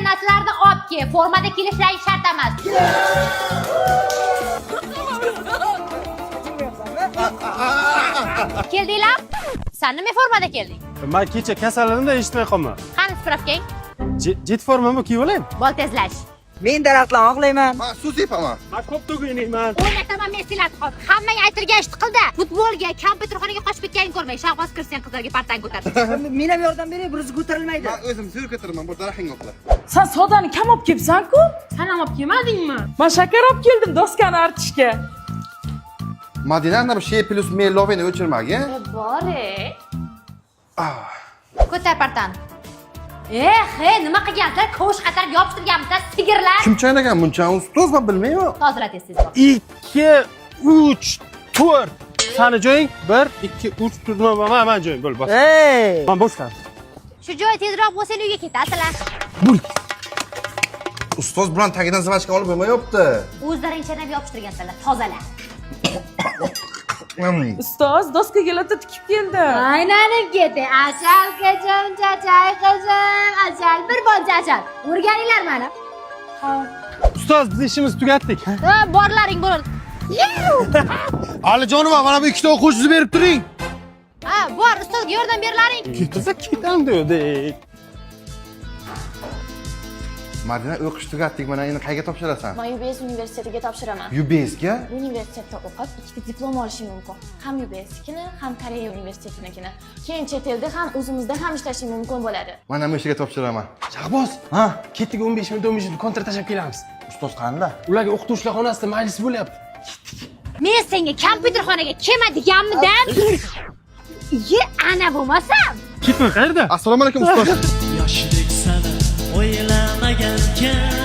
narsalarni olib kel. Formada kelishlaring shart emas. Keldinglar? Sen nima formada kelding? Men kecha kasallandim-da eshitmay qolman. Qani spravkang? Jet formami kiyib olaymi? Bol tezlash. Men daraxtlarni oqlayman. Men suv sepaman. Men ko'p to'g'inayman. O'ynataman Messilarni hozir. Hammaga aytilgan ishni qildi. Futbolga, kompyuterxonaga qochib ketganingni ko'rmay, shahboz kirsan qizlarga partang ko'tardi. Men ham yordam bering, bir ko'tarilmaydi. Men o'zim suv ko'taraman, bu daraxtga oqla. Sen sodani kam olib kelibsan-ku? Sen ham olib kelmadingmi? Men shakar olib keldim doskani artishga. Madinani bu şey plus melovini o'chirmagin. Bore. Ko'tar partani. Nima qilgansizlar? Ko'sh qatarib yopishtirganmisizlar, sigirlar. Kim chaynagan buncha ustoz men bilmayman. Tozalat tez. 2 3 4. Sani joying 1 2 3 4 men joyim bo'l bos. Ey! Men boshqa. Shu joy tezroq bo'lsa uyga ketasizlar. Ustoz bilan tagidan zavachka olib bo'lmayapti. O'zlaring chanab yopishtirgansizlar, tozalar. Ustoz doskaga latta tikib keldi. Aylanib ketdi. Achal qachon, chachay qachon, achal bir bolcha achal. O'rganinglar meni. Ustoz, biz ishimizni tugatdik. Borlaring bo'ladi. Alijonova, mana bu ikkita o'quvchini berib turing. Bor, ustozga yordam berlaring. Ketsa ketam dedik. Madina o'qish tugatdik, mana endi qayerga topshirasan? Men UBS universitetiga topshiraman. UBSga? Universitetda o'qib, ikkita diplom olishim mumkin. Ham UBS'nikini, ham Koreya universitetinikini. Keyin chet elda ham o'zimizda ham ishlashim mumkin bo'ladi. Mana bu ishiga topshiraman. Shahboz, ketdik 15 minut kontrakt tashlab kelamiz. Ustoz qanday? Ularga o'qituvchilar xonasida majlis bo'lyapti. Men senga kompyuterxonaga kelma deganmidan. Ana bo'lmasam. Ketma qayerda? Assalomu alaykum ustoz. Yoshlik sana o'ylamagankan